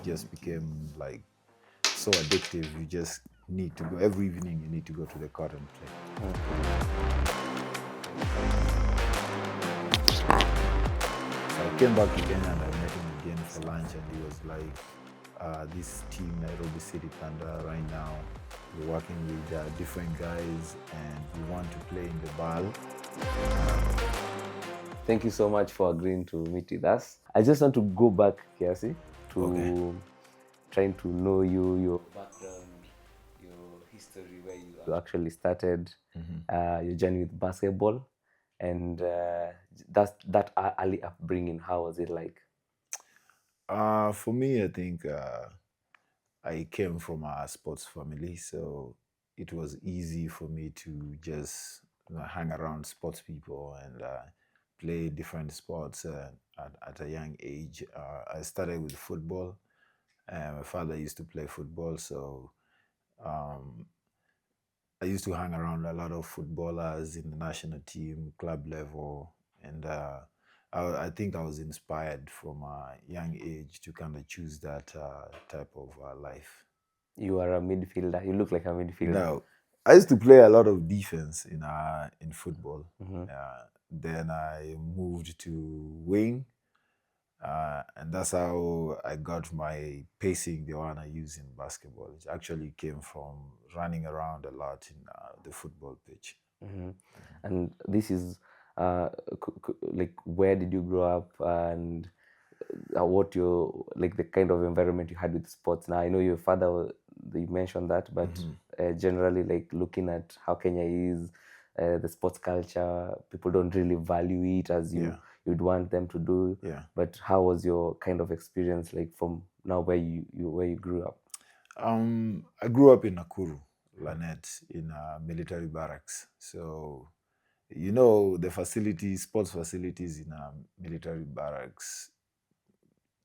just became like so addictive. You just need to go every evening. You need to go to the court and play. So I came back to Kenya and I met him again for lunch, and he was like, "This team, Nairobi City Thunder, right now, we're working with different guys, and we want to play in the BAL." Thank you so much for agreeing to meet with us. I just want to go back, Kiasi, to Okay. trying to know you, your background, your history, where you actually started, your journey with basketball, and that early upbringing. How was it like? For me, I think I came from a sports family, so it was easy for me to just hang around sports people and play different sports at a young age. I started with football. My father used to play football, so um, I used to hang around a lot of footballers in the national team, club level, and I think I was inspired from a young age to kind of choose that type of life. You are a midfielder. You look like a midfielder. No, I used to play a lot of defense in football. Mm-hmm. Then I moved to wing, and that's how I got my pacing, the one I use in basketball. It actually came from running around a lot in the football pitch. Mm-hmm. And this is like, where did you grow up, and what your, like, the kind of environment you had with sports? Now I know your father you mentioned that, but generally, like, looking at how Kenya is, the sports culture, people don't really value it as Yeah. you'd want them to do. Yeah. But how was your kind of experience, like, from now where you grew up? I grew up in Nakuru, Lanet, in military barracks. So, the facilities, sports facilities in military barracks,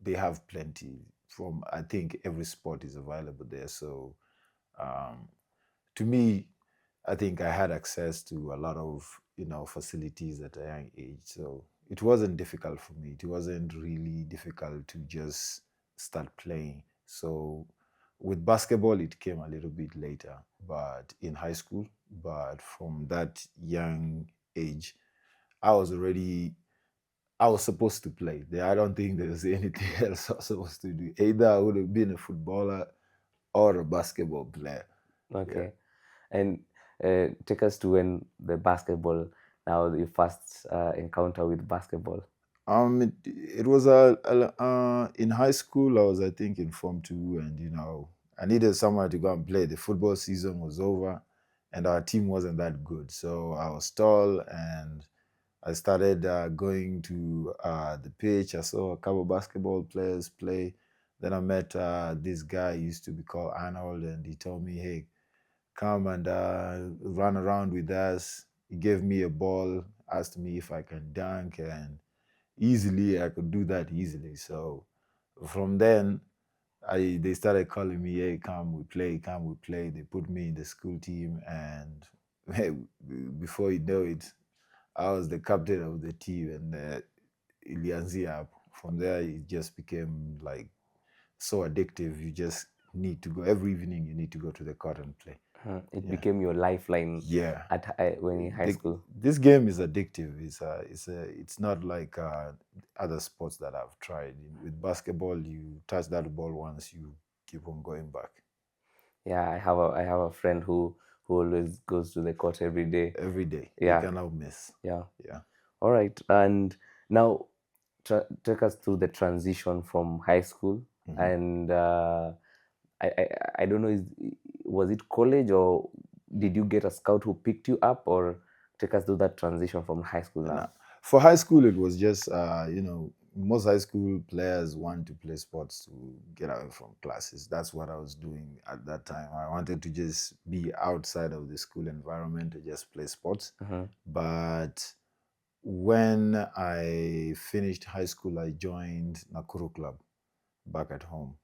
they have plenty. From I think every sport is available there. So, um, to me, I think I had access to a lot of facilities at a young age. So it wasn't difficult for me. It wasn't really difficult to just start playing. So with basketball, it came a little bit later, but in high school. But from that young age, I was already I was supposed to play. I don't think there was anything else I was supposed to do. Either I would have been a footballer or a basketball player. Yeah. Okay. And take us to when the basketball, now your first encounter with basketball. It was in high school. I was, I think, in Form 2, and I needed somewhere to go and play. The football season was over, and our team wasn't that good. So I was tall, and I started going to the pitch. I saw a couple basketball players play. Then I met this guy used to be called Arnold, and he told me, "Hey, come and run around with us." He gave me a ball, asked me if I can dunk, and easily I could do that easily. So from then, they started calling me, "Hey, come we play, come we play." They put me in the school team, and hey, before you know it, I was the captain of the team, and ilianzia. From there, it just became like so addictive. You just need to go every evening. You need to go to the court and play. It Yeah. became your lifeline Yeah. when in high school. This game is addictive. It's not like other sports that I've tried. With basketball, you touch that ball once, you keep on going back Yeah, I have a friend who always goes to the court every day. every day. You Yeah, cannot miss. yeah. Yeah. All right, and now take us through the transition from high school, and I don't know, was it college, or did you get a scout who picked you up, or take us through that transition from high school And now? for high school, it was just most high school players want to play sports to get away from classes. That's what I was doing at that time. I wanted to just be outside of the school environment to just play sports. But when I finished high school, I joined Nakuru Club back at home.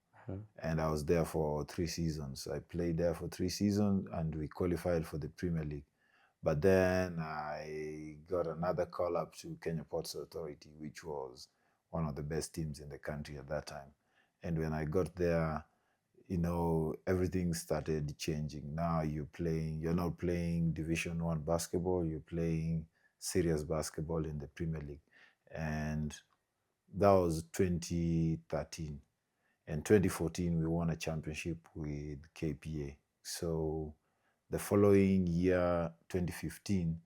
And I was there for 3 seasons. I played there for 3 seasons, and we qualified for the Premier League. But then I got another call up to Kenya Ports Authority, which was one of the best teams in the country at that time. And when I got there, everything started changing. Now you're not playing Division One basketball, you're playing serious basketball in the Premier League. And that was 2013. And 2014, we won a championship with KPA. So the following year, 2015,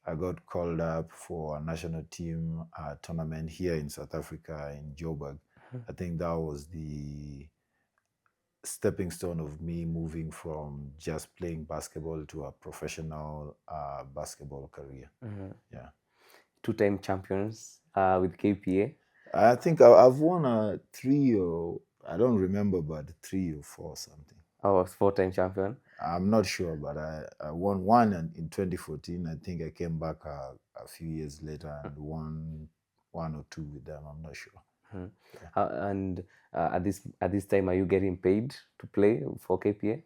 I got called up for a national team tournament here in South Africa in Joburg. I think that was the stepping stone of me moving from just playing basketball to a professional basketball career. Yeah. Two-time champions with KPA. I think I've won a 3 or I don't remember, but 3 or 4 something. I was four-time champion. I'm not sure, but I won one in 2014. I think I came back a few years later and won 1 or 2 with them. I'm not sure. And at this time, are you getting paid to play for KPA?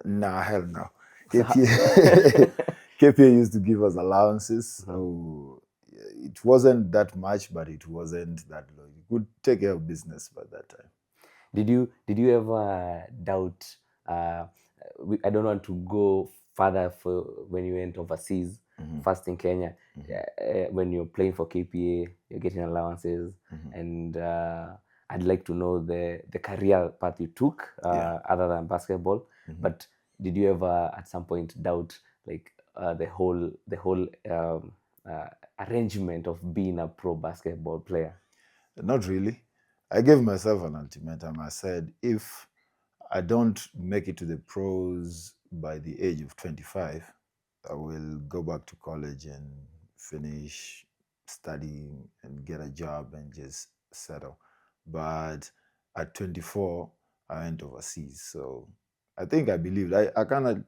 Nah, hell no. KPA, KPA used to give us allowances. So it wasn't that much, but it wasn't that low. You could take care of business by that time. Did you ever doubt? I don't want to go further for when you went overseas, first in Kenya, when you're playing for KPA, you're getting allowances, and I'd like to know the career path you took other than basketball. But did you ever at some point doubt like the whole arrangement of being a pro basketball player? Not really. I gave myself an ultimatum. I said, if I don't make it to the pros by the age of 25, I will go back to college and finish studying and get a job and just settle. But at 24, I went overseas. So I think I believed. I kind of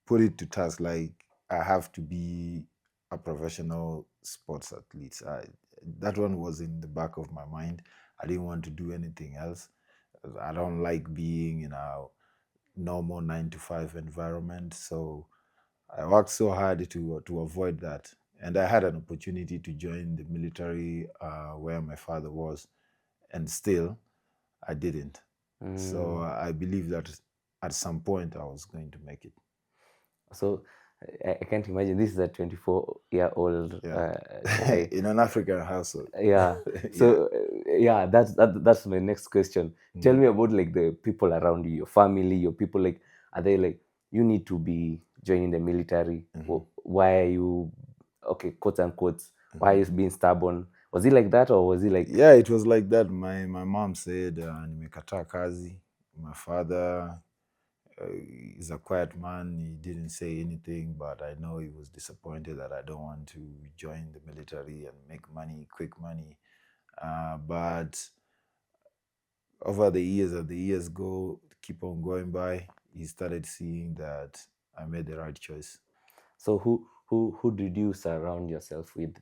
put it to task like I have to be a professional sports athlete. That one was in the back of my mind. I didn't want to do anything else. I don't like being in a normal 9 to 5 environment. So I worked so hard to avoid that. And I had an opportunity to join the military where my father was, and still I didn't. So I believe that at some point I was going to make it. So I can't imagine this is a 24-year-old guy. In an African household. Yeah. So that's my next question. Tell me about like the people around you, your family, your people. Like, are they like, you need to be joining the military? Why are you, okay, quote unquote, why are you being stubborn? Was he like that, or was he like? Yeah, it was like that. My mom said, nimekataa kazi. My father is a quiet man. He didn't say anything, but I know he was disappointed that I don't want to join the military and make money, quick money. But over the years, as the years keep on going by, he started seeing that I made the right choice. So who did you surround yourself with,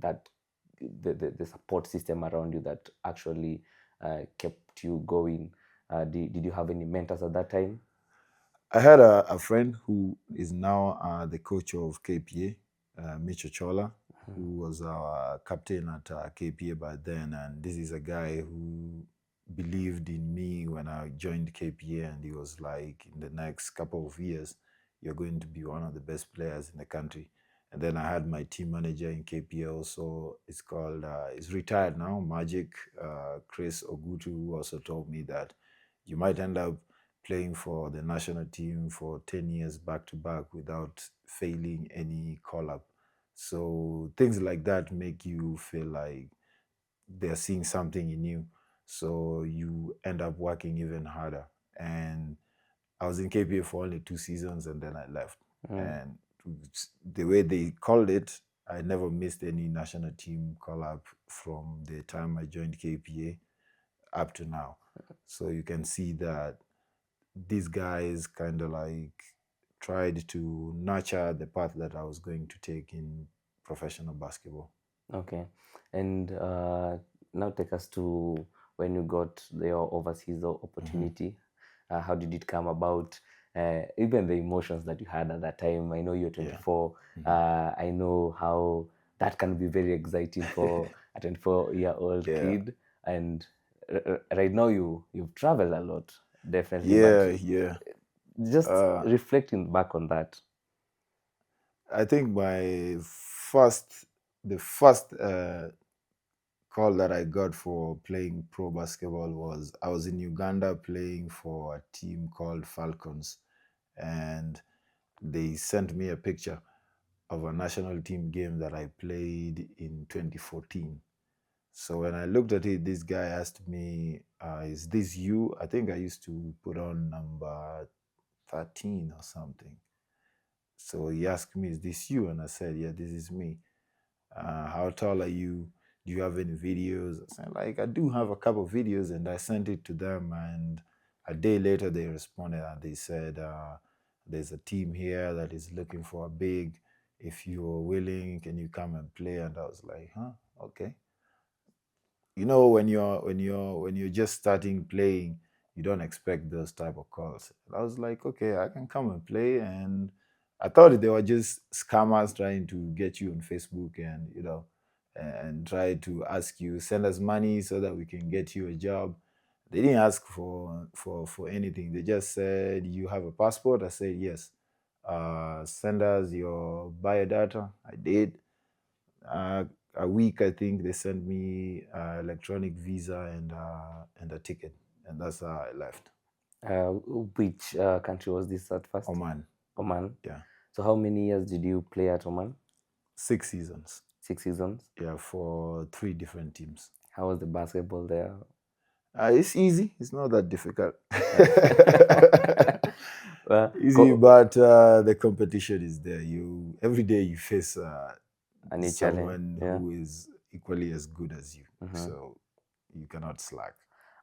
that the support system around you that actually kept you going? Did you have any mentors at that time? I had a friend who is now the coach of KPA, Mitch Ochola, who was our captain at KPA by then. And this is a guy who believed in me when I joined KPA, and he was like, in the next couple of years, you're going to be one of the best players in the country. And then I had my team manager in KPA also. It's called, he's retired now, Magic, Chris Ogutu, who also told me that you might end up playing for the national team for 10 years back to back without failing any call-up. So things like that make you feel like they're seeing something in you. So you end up working even harder. And I was in KPA for only 2 seasons and then I left. And the way they called it, I never missed any national team call-up from the time I joined KPA up to now. So you can see that these guys kind of like tried to nurture the path that I was going to take in professional basketball. Okay. And now take us to when you got your overseas opportunity. How did it come about? Even the emotions that you had at that time. I know you're 24. I know how that can be very exciting for a 24-year-old kid. And right now you've traveled a lot, definitely, but Yeah, yeah. just Uh, reflecting back on that. I think the first call that I got for playing pro basketball was I was in Uganda playing for a team called Falcons, and they sent me a picture of a national team game that I played in 2014. So when I looked at it, this guy asked me, "Is this you?" I think I used to put on number 13 or something. So he asked me, "Is this you?" And I said, "Yeah, this is me." How tall are you? Do you have any videos? I said, like, I do have a couple of videos, and I sent it to them. And a day later, they responded and they said, there's a team here that is looking for a big. If you're willing, can you come and play? And I was like, huh, okay. When you're just starting playing, you don't expect those type of calls. I was like, okay, I can come and play. And I thought they were just scammers trying to get you on Facebook and and try to ask you send us money so that we can get you a job. They didn't ask for anything. They just said, you have a passport? I said yes. Send us your biodata. I did. uh, a week, I think they sent me electronic visa and a ticket, and that's how I left. Uh, which country was this at first? Oman. Oman. Yeah, So how many years did you play at Oman? 6 seasons. 6 seasons. Yeah, for three different teams. How was the basketball there? It's easy. It's not that difficult. Well, Easy, but the competition is there. You every day you face a new challenge. someone Yeah. who is equally as good as you. Mhm. So you cannot slack.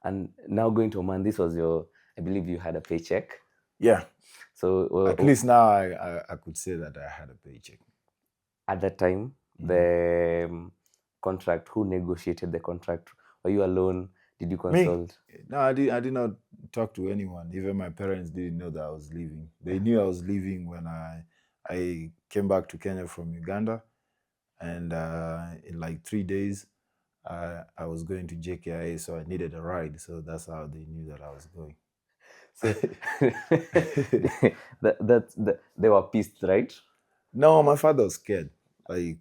And now going to Oman, this was your, I believe you had a paycheck. Yeah, So at least now I could say that I had a paycheck. at that time, Mhm. the contract, who negotiated the contract? Were you alone? Did you Me? consult? No, I did not talk to anyone. Even my parents didn't know that I was leaving. They knew I was leaving when I came back to Kenya from Uganda, and in like 3 days, I was going to JKIA, so I needed a ride. So that's how they knew that I was going. So they were pissed, right? No, my father was scared. Like,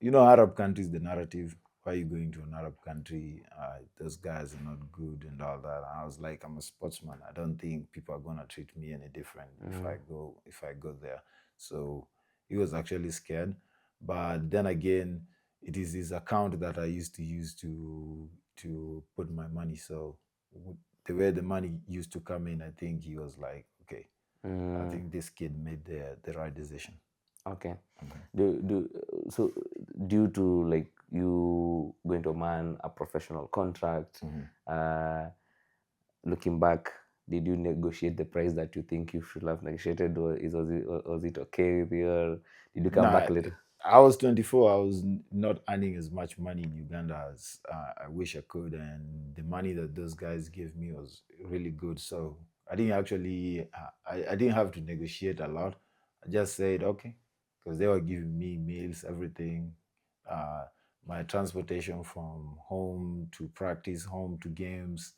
Arab countries, the narrative, why are you going to an Arab country? Those guys are not good and all that. And I was like, I'm a sportsman. I don't think people are gonna treat me any different if I go there. So he was actually scared. But then again, it is his account that I used to use to put my money. So the way the money used to come in, I think he was like, okay, I think this kid made the right decision. Okay. Mhm. So due to like you going to man a professional contract, uh, looking back, did you negotiate the price that you think you should have negotiated, or was it okay with you, or did you come Nah, back later? I was 24. I was not earning as much money in Uganda as I wish I could, and the money that those guys gave me was really good. So I didn't actually, I didn't have to negotiate a lot. I just said okay, because they were giving me meals, everything, uh, my transportation from home to practice, home to games,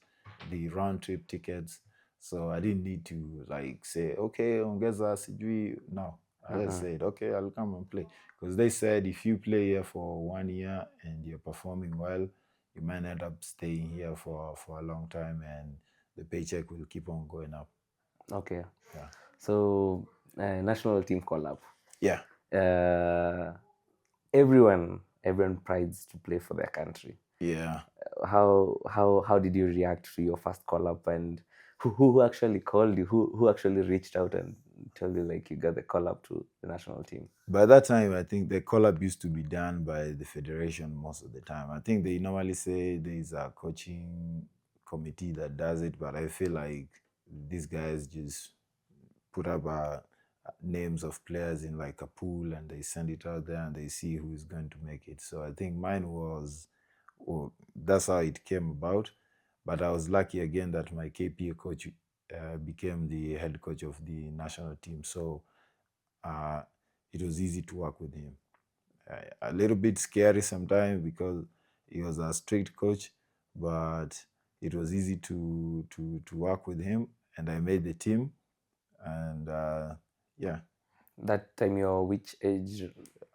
the round trip tickets. So I didn't need to like say okay, ongeza sijui. No, I just said, okay, I'll come and play. Because they said if you play here for 1 year and you're performing well, you might end up staying here for a long time and the paycheck will keep on going up. Okay. Yeah. So national team call up. Yeah. Uh, everyone prides to play for their country. Yeah. How did you react to your first call up, and who actually called you? Who actually reached out and told you like you got the call up to the national team? By that time, I think the call up used to be done by the federation most of the time. I think they normally say there's a coaching committee that does it, but I feel like these guys just put up names of players in like a pool and they send it out there and they see who is going to make it. So I think mine was, well, that's how it came about. But I was lucky again that my KPA coach became the head coach of the national team. So uh, it was easy to work with him. A little bit scary sometimes because he was a strict coach, but it was easy to work with him, and I made the team. And yeah, That time you're which age?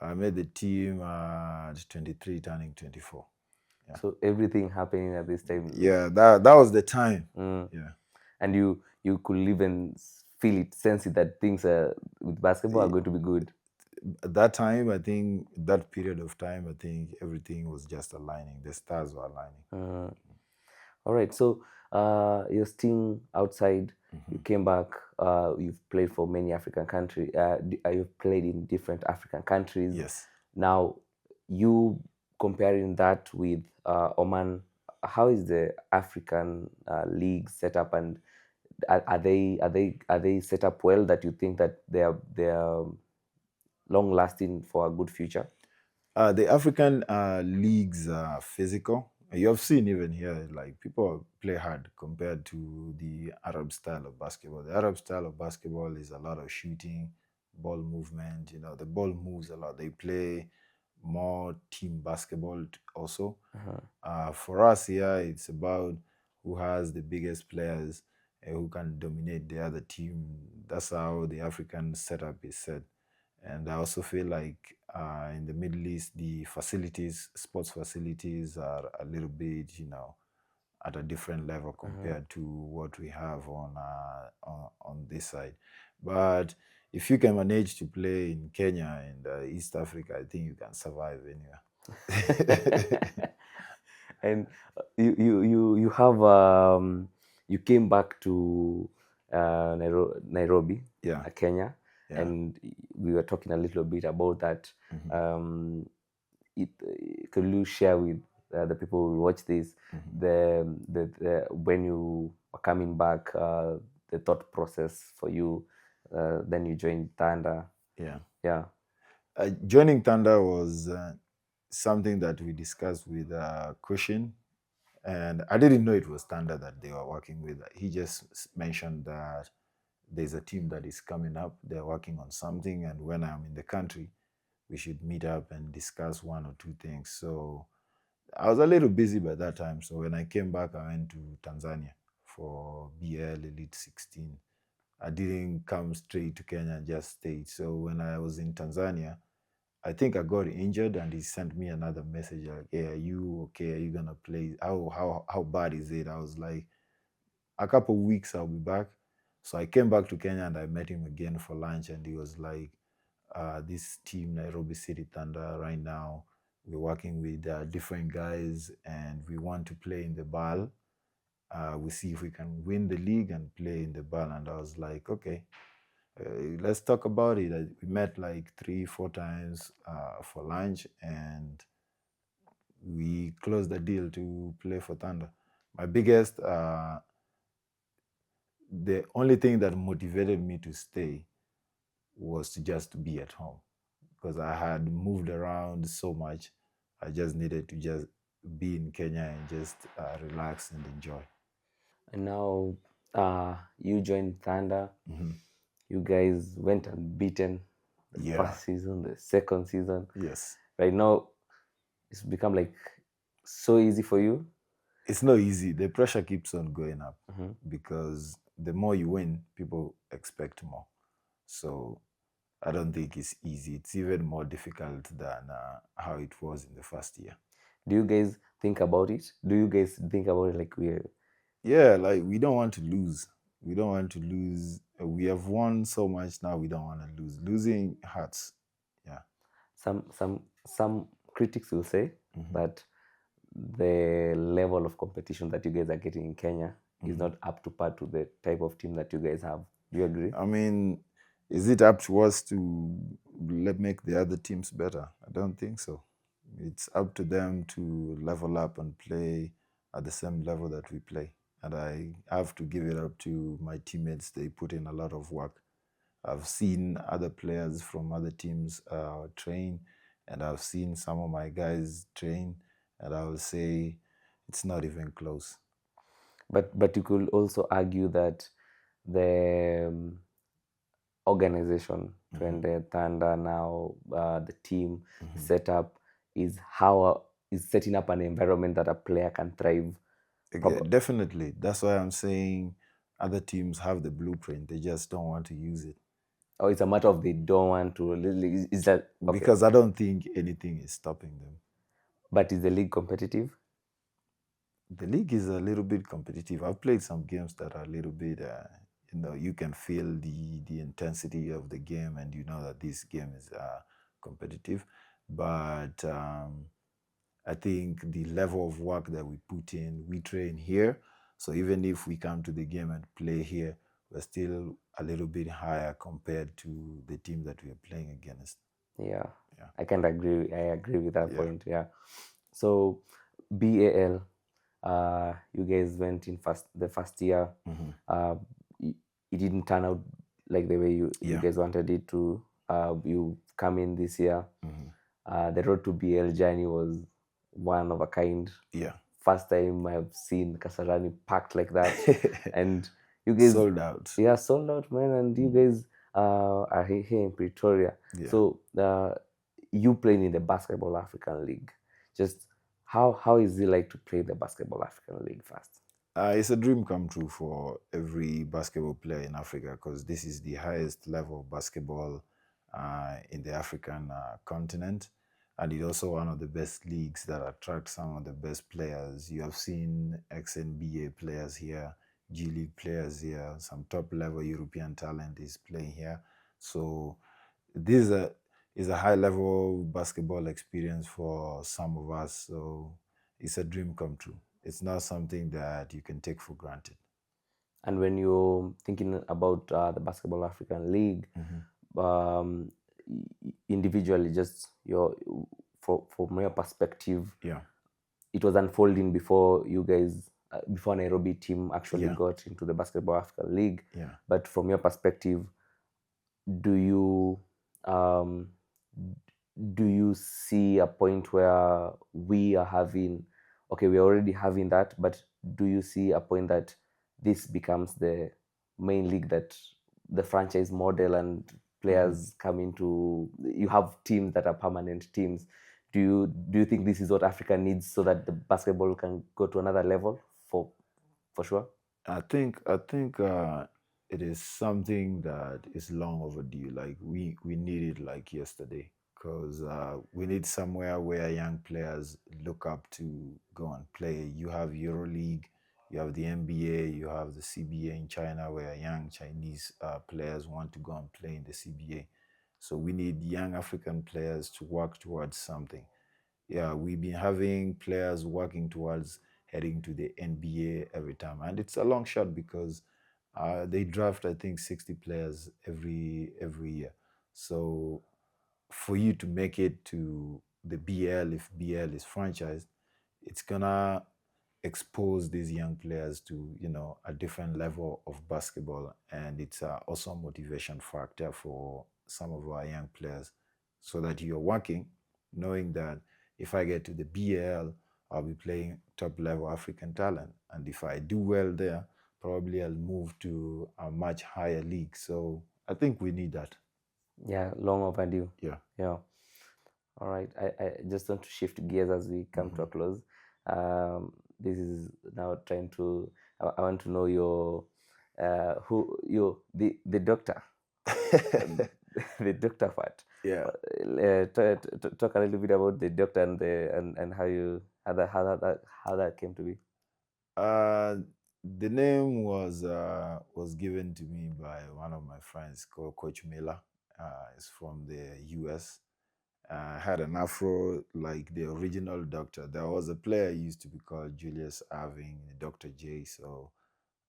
I made the team at 23, turning 24. Yeah, So everything happening at this time. yeah, that was the time. Mm. Yeah. And you could live and feel it, sense it, that things are with basketball are going to be good. At that time, I think that period of time, I think everything was just aligning. The stars were aligning. All right. So you're still outside. You came back. You've played for many African countries. You've played in different African countries. Yes. Now, you comparing that with Oman, how is the African league set up, and are they set up well that you think that they are long lasting for a good future? The African leagues are physical. You have seen even here, like people play hard compared to the Arab style of basketball. The Arab style of basketball is a lot of shooting, ball movement. You know, the ball moves a lot. They play more team basketball also. For us here, it's about who has the biggest players and who can dominate the other team. That's how the African setup is set. And I also feel like in the Middle East, the facilities, sports facilities, are a little bit, at a different level compared to what we have on this side. But if you can manage to play in Kenya and East Africa, I think you can survive anywhere. And you have you came back to Nairobi, Yeah, Kenya, yeah. and we were talking a little bit about that. It, could you share with the people who will watch this the when you were coming back, the thought process for you, then you joined Thunder. Yeah. Yeah. Joining Thunder was something that we discussed with Cushion, and I didn't know it was Thunder that they were working with. He just mentioned that there's a team that is coming up. They're working on something, and when I'm in the country, we should meet up and discuss one or two things. So I was a little busy by that time. So when I came back, I went to Tanzania for BAL Elite 16. I didn't come straight to Kenya and just stayed. So when I was in Tanzania, I think I got injured, and he sent me another message like, "Hey, are you okay? Are you gonna play? How bad is it?" I was like, "A couple of weeks, I'll be back." So I came back to Kenya and I met him again for lunch, and he was like, "This team, Nairobi City Thunder, right now, we're working with different guys, and we want to play in the BAL. We see if we can win the league and play in the BAL." And I was like, "Okay." Let's talk about it. We met like 3, 4 times for lunch, and we closed the deal to play for Thunder. My biggest, the only thing that motivated me to stay was to just be at home because I had moved around so much. I just needed to just be in Kenya and just relax and enjoy. And now you joined Thunder. You guys went unbeaten the Yeah. first season, the second season. Yes. Right now, it's become like so easy for you. It's not easy. The pressure keeps on going up because the more you win, people expect more. So I don't think it's easy. It's even more difficult than how it was in the first year. Do you guys think about it? Do you guys think about it like we're Yeah, like we don't want to lose. We don't want to lose. We have won so much now. We don't want to lose. Losing hurts. Yeah. some critics will say that the level of competition that you guys are getting in Kenya is not up to par to the type of team that you guys have. Do you agree? I mean, is it up to us to make the other teams better? I don't think so. It's up to them to level up and play at the same level that we play. And I have to give it up to my teammates. They put in a lot of work. I've seen other players from other teams train, and I've seen some of my guys train, and I will say it's not even close. But you could also argue that the organization when the Thunder now, the team setup is how is setting up an environment that a player can thrive. Definitely. That's why I'm saying other teams have the blueprint. They just don't want to use it. Or it's a matter of they don't want to? Is that okay? Because I don't think anything is stopping them. But is the league competitive? The league is a little bit competitive. I've played some games that are a little bit, you can feel the intensity of the game, and you know that this game is competitive. But I think the level of work that we put in, we train here. So even if we come to the game and play here, we're still a little bit higher compared to the team that we are playing against. Yeah, Yeah. I can agree. I agree with that Yeah. point. Yeah. So BAL, you guys went in the first year. It, it didn't turn out like the way you Yeah. guys wanted it to. You come in this year. The road to BL journey was one of a kind. Yeah. First time I've seen Kasarani packed like that, and you guys Sold out. yeah, sold out, man. And you guys are here in Pretoria. Yeah. So you playing in the Basketball African League. Just how is it like to play the Basketball African League first? It's a dream come true for every basketball player in Africa, because this is the highest level of basketball in the African continent. And it's also one of the best leagues that attract some of the best players. You have seen ex-NBA players here, G League players here, some top level European talent is playing here. So this is a high level basketball experience for some of us. So it's a dream come true. It's not something that you can take for granted. And when you're thinking about the Basketball African League, individually, just from your perspective, Yeah. it was unfolding before you guys, before Nairobi team actually Yeah. got into the Basketball African League. Yeah. But from your perspective, do you um, do you see a point where we are having, okay, we're already having that, but do you see a point that this becomes the main league, that the franchise model and players come into, you have teams that are permanent teams? Do you think this is what Africa needs so that the basketball can go to another level for sure? I think it is something that is long overdue. Like we need it like yesterday, because we need somewhere where young players look up to go and play. You have EuroLeague, you have the NBA, you have the CBA in China, where young Chinese players want to go and play in the CBA. So we need young African players to work towards something. Yeah, we've been having players working towards heading to the NBA every time, and it's a long shot because they draft, I think, 60 players every year. So for you to make it to the BL, if BL is franchised, it's gonna expose these young players to a different level of basketball, and it's also a motivation factor for some of our young players, so that you're working knowing that if I get to the BL, I'll be playing top level African talent, and if I do well there, probably I'll move to a much higher league. So I think we need that. Yeah, long overdue. Yeah. Yeah. All right. I just want to shift gears as we come to a close. This is now trying to. I want to know your who you the doctor, the doctor part. Yeah. Talk a little bit about the doctor and and how you how that came to be. Uh, the name was given to me by one of my friends called Coach Miller. He's from the US. Had an afro like the original doctor. There was a player used to be called Julius Irving, Dr. J. So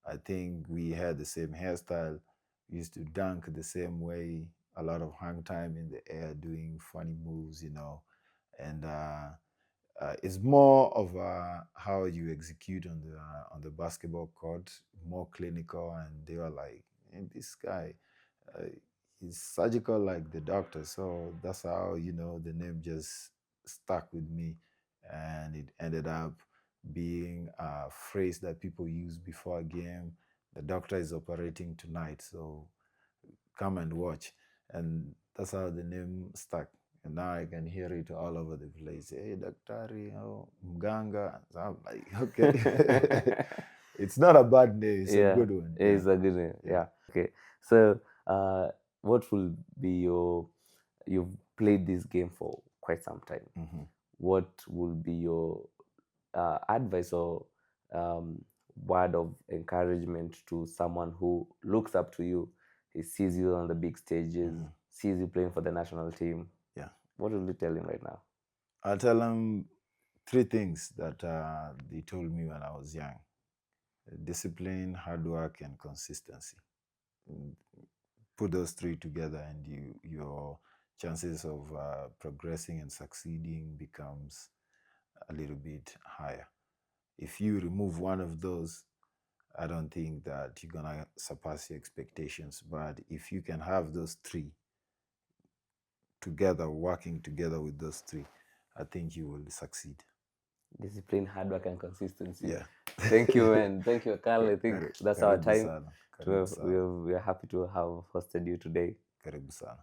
I think we had the same hairstyle. We used to dunk the same way, a lot of hang time in the air, doing funny moves, and it's more of how you execute on the basketball court, more clinical. And they were like, "Hey, this guy, uh, he's surgical like the doctor." So that's how the name just stuck with me, and it ended up being a phrase that people use before a game. The doctor is operating tonight, so come and watch, and that's how the name stuck. And now I can hear it all over the place. Hey, Daktari, oh, Mganga. So I'm like, okay. It's not a bad name. It's a Yeah, good one. it's a good name. Yeah. Yeah. Okay. So, what will be you've played this game for quite some time. Mm-hmm. What will be your advice or word of encouragement to someone who looks up to you? He sees you on the big stages, sees you playing for the national team. Yeah. What will you tell him right now? I'll tell him 3 things that they told me when I was young: discipline, hard work, and consistency. Put those 3 together, and your chances of progressing and succeeding becomes a little bit higher. If you remove one of those, I don't think that you're gonna surpass your expectations. But if you can have those 3 together, working together with those 3, I think you will succeed. Discipline, hard work, and consistency. Yeah. Thank you, man. Thank you, Okall. I think that's our Karibu time. sana. Karibu sana. We are happy to have hosted you today. Karibu sana.